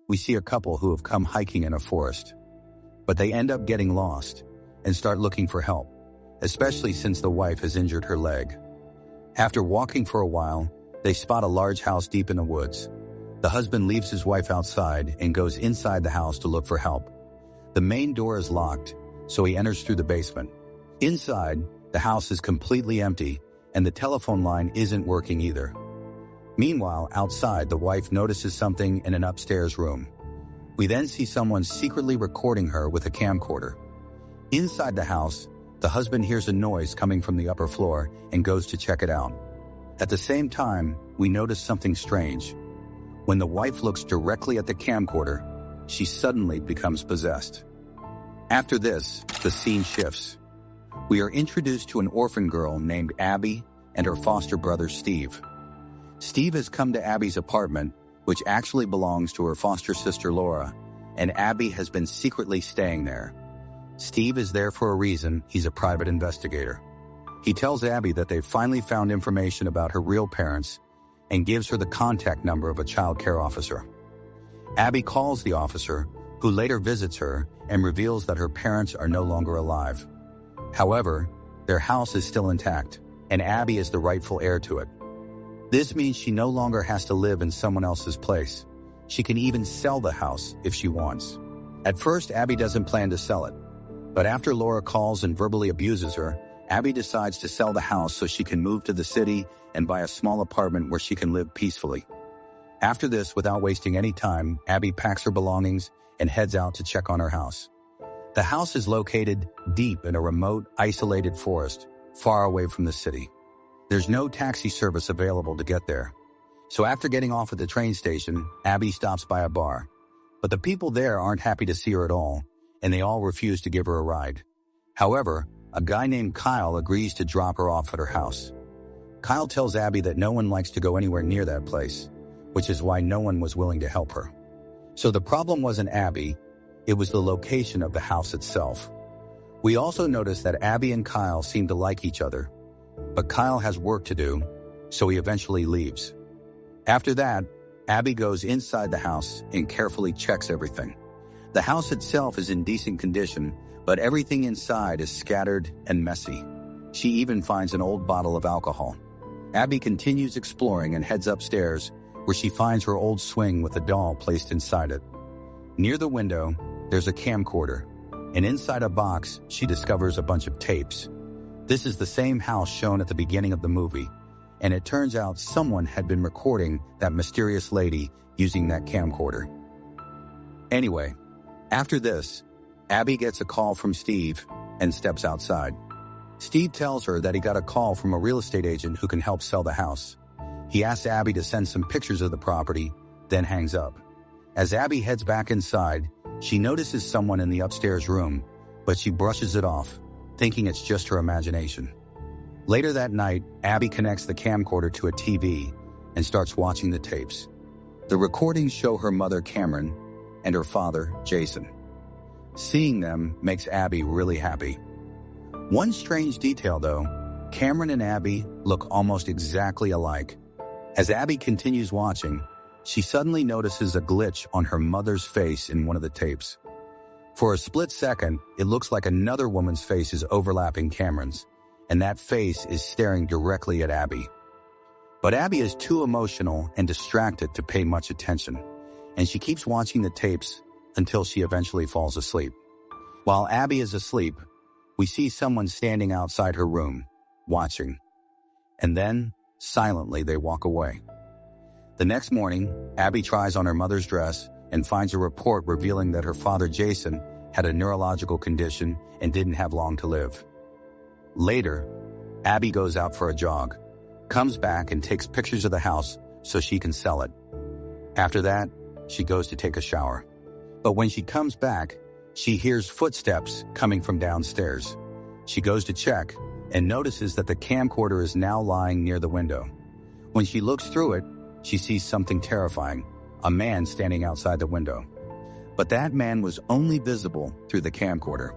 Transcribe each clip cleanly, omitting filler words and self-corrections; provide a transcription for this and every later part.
we see a couple who have come hiking in a forest. But they end up getting lost and start looking for help, especially since the wife has injured her leg. After walking for a while, they spot a large house deep in the woods. The husband leaves his wife outside and goes inside the house to look for help. The main door is locked, so he enters through the basement. Inside, the house is completely empty, and the telephone line isn't working either. Meanwhile, outside, the wife notices something in an upstairs room. We then see someone secretly recording her with a camcorder. Inside the house, the husband hears a noise coming from the upper floor and goes to check it out. At the same time, we notice something strange. When the wife looks directly at the camcorder, she suddenly becomes possessed. After this, the scene shifts. We are introduced to an orphan girl named Abby and her foster brother Steve. Steve has come to Abby's apartment, which actually belongs to her foster sister Laura, and Abby has been secretly staying there. Steve is there for a reason. He's a private investigator. He tells Abby that they've finally found information about her real parents and gives her the contact number of a child care officer. Abby calls the officer, who later visits her and reveals that her parents are no longer alive. However, their house is still intact, and Abby is the rightful heir to it. This means she no longer has to live in someone else's place. She can even sell the house if she wants. At first, Abby doesn't plan to sell it, but after Laura calls and verbally abuses her, Abby decides to sell the house so she can move to the city and buy a small apartment where she can live peacefully. After this, without wasting any time, Abby packs her belongings and heads out to check on her house. The house is located deep in a remote, isolated forest, far away from the city. There's no taxi service available to get there. So after getting off at the train station, Abby stops by a bar. But the people there aren't happy to see her at all, and they all refuse to give her a ride. However, a guy named Kyle agrees to drop her off at her house. Kyle tells Abby that no one likes to go anywhere near that place, which is why no one was willing to help her. So the problem wasn't Abby, it was the location of the house itself. We also noticed that Abby and Kyle seem to like each other, but Kyle has work to do, so he eventually leaves. After that, Abby goes inside the house and carefully checks everything. The house itself is in decent condition, but everything inside is scattered and messy. She even finds an old bottle of alcohol. Abby continues exploring and heads upstairs, where she finds her old swing with a doll placed inside it. Near the window, there's a camcorder, and inside a box, she discovers a bunch of tapes. This is the same house shown at the beginning of the movie, and it turns out someone had been recording that mysterious lady using that camcorder. Anyway, after this, Abby gets a call from Steve and steps outside. Steve tells her that he got a call from a real estate agent who can help sell the house. He asks Abby to send some pictures of the property, then hangs up. As Abby heads back inside, she notices someone in the upstairs room, but she brushes it off, thinking it's just her imagination. Later that night, Abby connects the camcorder to a TV and starts watching the tapes. The recordings show her mother, Cameron, and her father, Jason. Seeing them makes Abby really happy. One strange detail, though, Cameron and Abby look almost exactly alike. As Abby continues watching, she suddenly notices a glitch on her mother's face in one of the tapes. For a split second, it looks like another woman's face is overlapping Cameron's, and that face is staring directly at Abby. But Abby is too emotional and distracted to pay much attention, and she keeps watching the tapes until she eventually falls asleep. While Abby is asleep, we see someone standing outside her room, watching. And then, silently, they walk away. The next morning, Abby tries on her mother's dress and finds a report revealing that her father, Jason, had a neurological condition and didn't have long to live. Later, Abby goes out for a jog, comes back and takes pictures of the house so she can sell it. After that, she goes to take a shower. But when she comes back, she hears footsteps coming from downstairs. She goes to check and notices that the camcorder is now lying near the window. When she looks through it, she sees something terrifying, a man standing outside the window. But that man was only visible through the camcorder.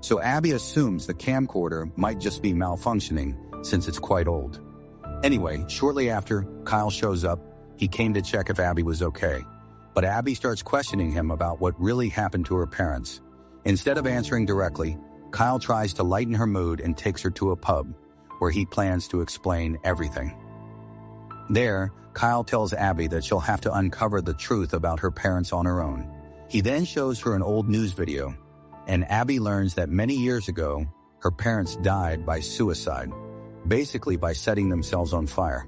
So Abby assumes the camcorder might just be malfunctioning since it's quite old. Anyway, shortly after, Kyle shows up. He came to check if Abby was okay. but Abby starts questioning him about what really happened to her parents. Instead of answering directly, Kyle tries to lighten her mood and takes her to a pub, where he plans to explain everything. There, Kyle tells Abby that she'll have to uncover the truth about her parents on her own. He then shows her an old news video, and Abby learns that many years ago, her parents died by suicide, basically by setting themselves on fire.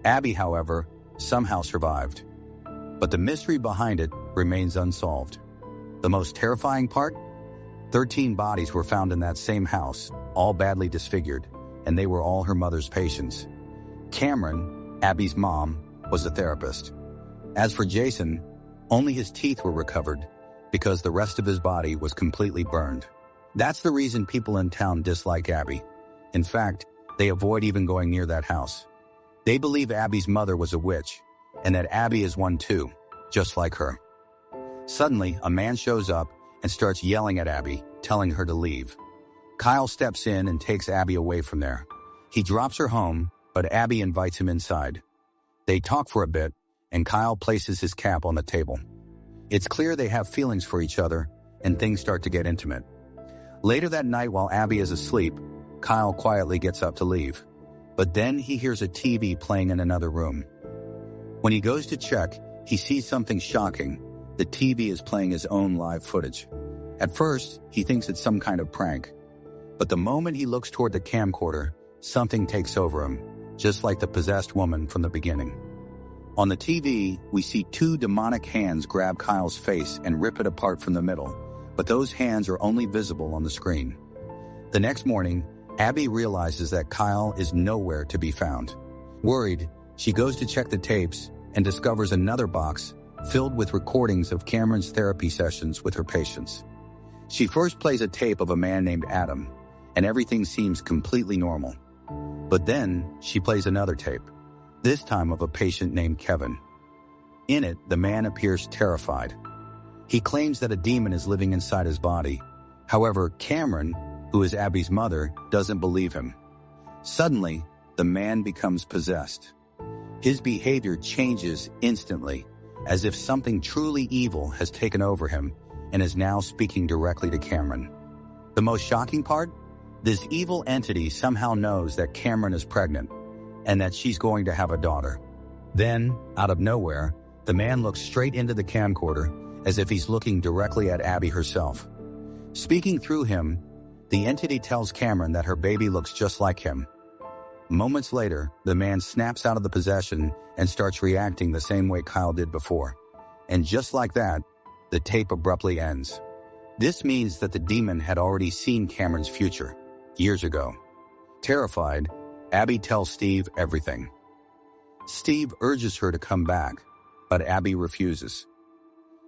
Abby, however, somehow survived. But the mystery behind it remains unsolved. The most terrifying part? 13 bodies were found in that same house, all badly disfigured, and they were all her mother's patients. Cameron, Abby's mom, was a therapist. As for Jason, only his teeth were recovered because the rest of his body was completely burned. That's the reason people in town dislike Abby. In fact, they avoid even going near that house. They believe Abby's mother was a witch, and that Abby is one too, just like her. Suddenly, a man shows up and starts yelling at Abby, telling her to leave. Kyle steps in and takes Abby away from there. He drops her home, but Abby invites him inside. They talk for a bit, and Kyle places his cap on the table. It's clear they have feelings for each other, and things start to get intimate. Later that night, while Abby is asleep, Kyle quietly gets up to leave. But then he hears a TV playing in another room. When he goes to check, he sees something shocking. The TV is playing his own live footage. At first, he thinks it's some kind of prank. But the moment he looks toward the camcorder, something takes over him, just like the possessed woman from the beginning. On the TV, we see two demonic hands grab Kyle's face and rip it apart from the middle, but those hands are only visible on the screen. The next morning, Abby realizes that Kyle is nowhere to be found. Worried, she goes to check the tapes and discovers another box filled with recordings of Cameron's therapy sessions with her patients. She first plays a tape of a man named Adam, and everything seems completely normal. But then, she plays another tape, this time of a patient named Kevin. In it, the man appears terrified. He claims that a demon is living inside his body. However, Cameron, who is Abby's mother, doesn't believe him. Suddenly, the man becomes possessed. His behavior changes instantly, as if something truly evil has taken over him and is now speaking directly to Cameron. The most shocking part? This evil entity somehow knows that Cameron is pregnant and that she's going to have a daughter. Then, out of nowhere, the man looks straight into the camcorder as if he's looking directly at Abby herself. Speaking through him, the entity tells Cameron that her baby looks just like him. Moments later, the man snaps out of the possession and starts reacting the same way Kyle did before. And just like that, the tape abruptly ends. This means that the demon had already seen Cameron's future, years ago. Terrified, Abby tells Steve everything. Steve urges her to come back, but Abby refuses.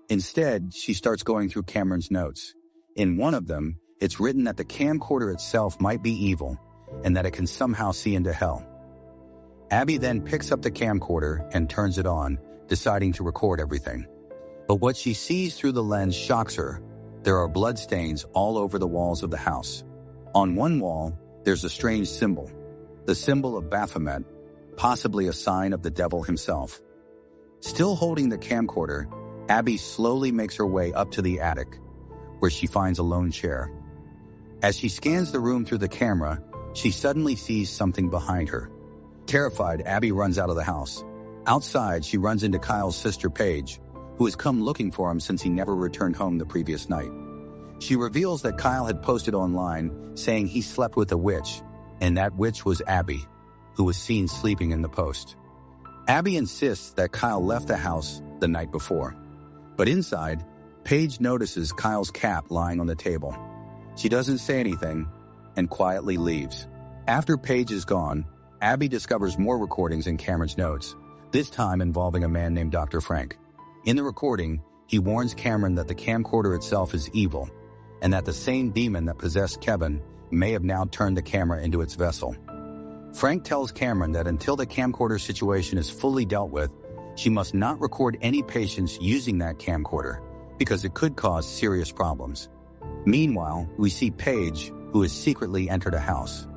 Instead, she starts going through Cameron's notes. In one of them, it's written that the camcorder itself might be evil, and that it can somehow see into hell. Abby then picks up the camcorder and turns it on, deciding to record everything. But what she sees through the lens shocks her. There are bloodstains all over the walls of the house. On one wall, there's a strange symbol, the symbol of Baphomet, possibly a sign of the devil himself. Still holding the camcorder, Abby slowly makes her way up to the attic, where she finds a lone chair. As she scans the room through the camera, she suddenly sees something behind her. Terrified, Abby runs out of the house. Outside, she runs into Kyle's sister Paige, who has come looking for him since he never returned home the previous night. She reveals that Kyle had posted online saying he slept with a witch, and that witch was Abby, who was seen sleeping in the post. Abby insists that Kyle left the house the night before. But inside, Paige notices Kyle's cap lying on the table. She doesn't say anything and quietly leaves. After Paige is gone, Abby discovers more recordings in Cameron's notes, this time involving a man named Dr. Frank. In the recording, he warns Cameron that the camcorder itself is evil, and that the same demon that possessed Kevin may have now turned the camera into its vessel. Frank tells Cameron that until the camcorder situation is fully dealt with, she must not record any patients using that camcorder, because it could cause serious problems. Meanwhile, we see Paige, who has secretly entered a house.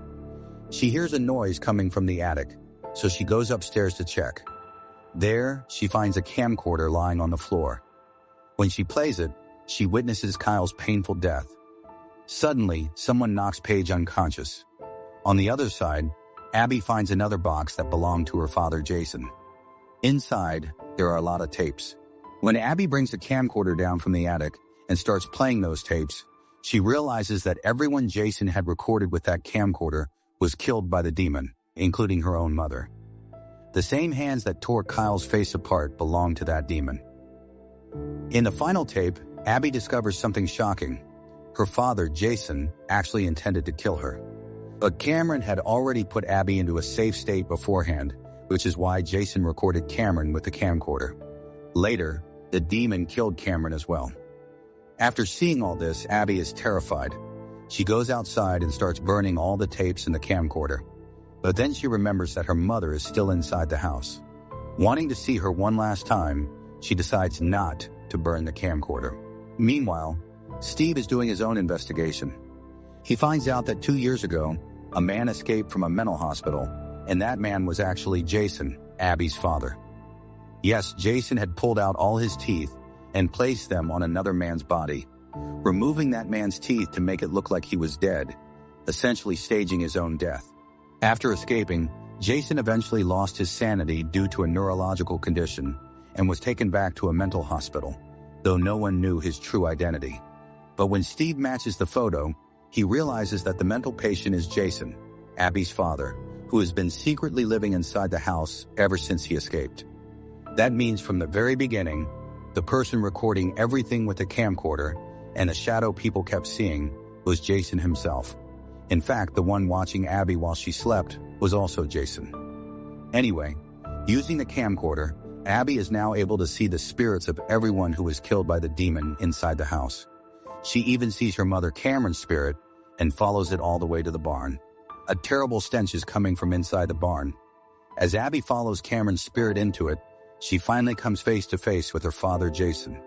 She hears a noise coming from the attic, so she goes upstairs to check. There, she finds a camcorder lying on the floor. When she plays it, she witnesses Kyle's painful death. Suddenly, someone knocks Paige unconscious. On the other side, Abby finds another box that belonged to her father, Jason. Inside, there are a lot of tapes. When Abby brings the camcorder down from the attic and starts playing those tapes, she realizes that everyone Jason had recorded with that camcorder was killed by the demon, including her own mother. The same hands that tore Kyle's face apart belonged to that demon. In the final tape, Abby discovers something shocking. Her father, Jason, actually intended to kill her. But Cameron had already put Abby into a safe state beforehand, which is why Jason recorded Cameron with the camcorder. Later, the demon killed Cameron as well. After seeing all this, Abby is terrified. She goes outside and starts burning all the tapes in the camcorder. But then she remembers that her mother is still inside the house. Wanting to see her one last time, she decides not to burn the camcorder. Meanwhile, Steve is doing his own investigation. He finds out that 2 years ago, a man escaped from a mental hospital, and that man was actually Jason, Abby's father. Yes, Jason had pulled out all his teeth and placed them on another man's body, removing that man's teeth to make it look like he was dead, essentially staging his own death. After escaping, Jason eventually lost his sanity due to a neurological condition and was taken back to a mental hospital, though no one knew his true identity. But when Steve matches the photo, he realizes that the mental patient is Jason, Abby's father, who has been secretly living inside the house ever since he escaped. That means from the very beginning, the person recording everything with the camcorder and the shadow people kept seeing was Jason himself. In fact, the one watching Abby while she slept was also Jason. Anyway, using the camcorder, Abby is now able to see the spirits of everyone who was killed by the demon inside the house. She even sees her mother Cameron's spirit and follows it all the way to the barn. A terrible stench is coming from inside the barn. As Abby follows Cameron's spirit into it, she finally comes face to face with her father Jason.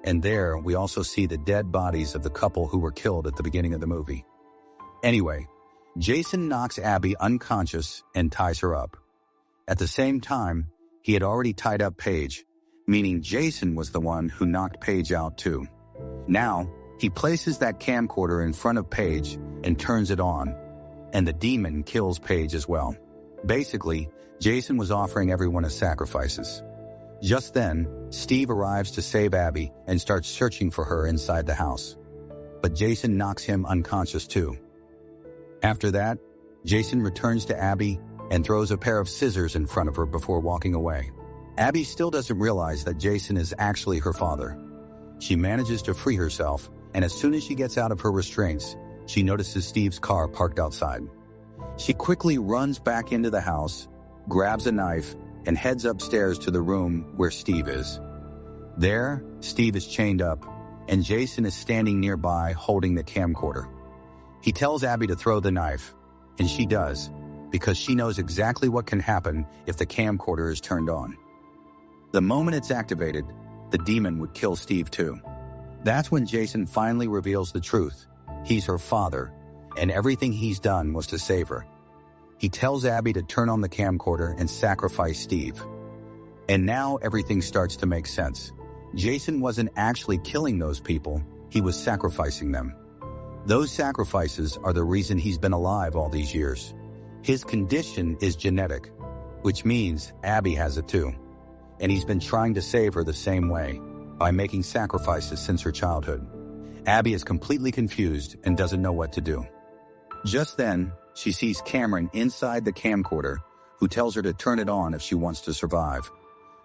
And there, we also see the dead bodies of the couple who were killed at the beginning of the movie. Anyway, Jason knocks Abby unconscious and ties her up. At the same time, he had already tied up Paige, meaning Jason was the one who knocked Paige out too. Now, he places that camcorder in front of Paige and turns it on, and the demon kills Paige as well. Basically, Jason was offering everyone as sacrifices. Just then, Steve arrives to save Abby and starts searching for her inside the house. But Jason knocks him unconscious too. After that, Jason returns to Abby and throws a pair of scissors in front of her before walking away. Abby still doesn't realize that Jason is actually her father. She manages to free herself, and as soon as she gets out of her restraints, she notices Steve's car parked outside. She quickly runs back into the house, grabs a knife, and heads upstairs to the room where Steve is. There, Steve is chained up, and Jason is standing nearby holding the camcorder. He tells Abby to throw the knife, and she does, because she knows exactly what can happen if the camcorder is turned on. The moment it's activated, the demon would kill Steve too. That's when Jason finally reveals the truth. He's her father, and everything he's done was to save her. He tells Abby to turn on the camcorder and sacrifice Steve. And now everything starts to make sense. Jason wasn't actually killing those people, he was sacrificing them. Those sacrifices are the reason he's been alive all these years. His condition is genetic, which means Abby has it too. And he's been trying to save her the same way, by making sacrifices since her childhood. Abby is completely confused and doesn't know what to do. Just then, she sees Cameron inside the camcorder, who tells her to turn it on if she wants to survive.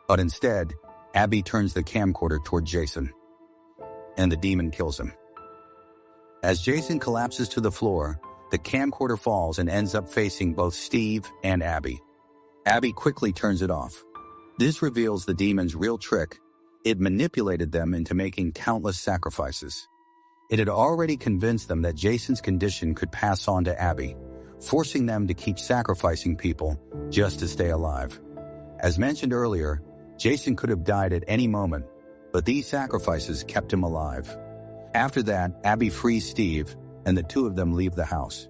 But instead, Abby turns the camcorder toward Jason, and the demon kills him. As Jason collapses to the floor, the camcorder falls and ends up facing both Steve and Abby. Abby quickly turns it off. This reveals the demon's real trick. It manipulated them into making countless sacrifices. It had already convinced them that Jason's condition could pass on to Abby, forcing them to keep sacrificing people just to stay alive. As mentioned earlier, Jason could have died at any moment, but these sacrifices kept him alive. After that, Abby frees Steve, and the two of them leave the house.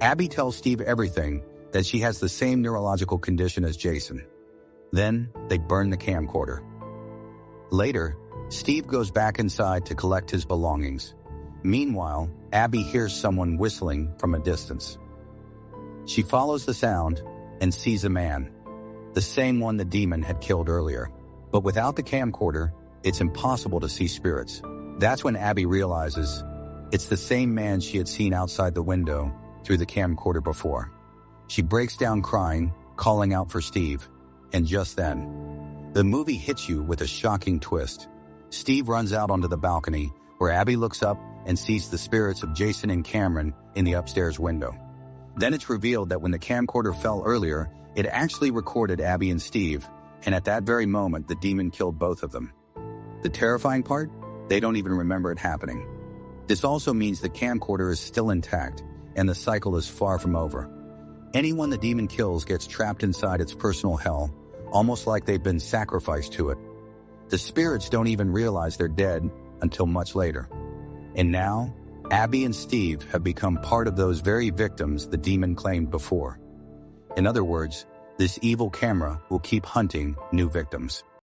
Abby tells Steve everything, that she has the same neurological condition as Jason. Then, they burn the camcorder. Later, Steve goes back inside to collect his belongings. Meanwhile, Abby hears someone whistling from a distance. She follows the sound and sees a man, the same one the demon had killed earlier. But without the camcorder, it's impossible to see spirits. That's when Abby realizes it's the same man she had seen outside the window through the camcorder before. She breaks down crying, calling out for Steve, and just then, the movie hits you with a shocking twist. Steve runs out onto the balcony, where Abby looks up and sees the spirits of Jason and Cameron in the upstairs window. Then it's revealed that when the camcorder fell earlier, it actually recorded Abby and Steve, and at that very moment, the demon killed both of them. The terrifying part? They don't even remember it happening. This also means the camcorder is still intact, and the cycle is far from over. Anyone the demon kills gets trapped inside its personal hell, almost like they've been sacrificed to it. The spirits don't even realize they're dead until much later. And now, Abby and Steve have become part of those very victims the demon claimed before. In other words, this evil camera will keep hunting new victims.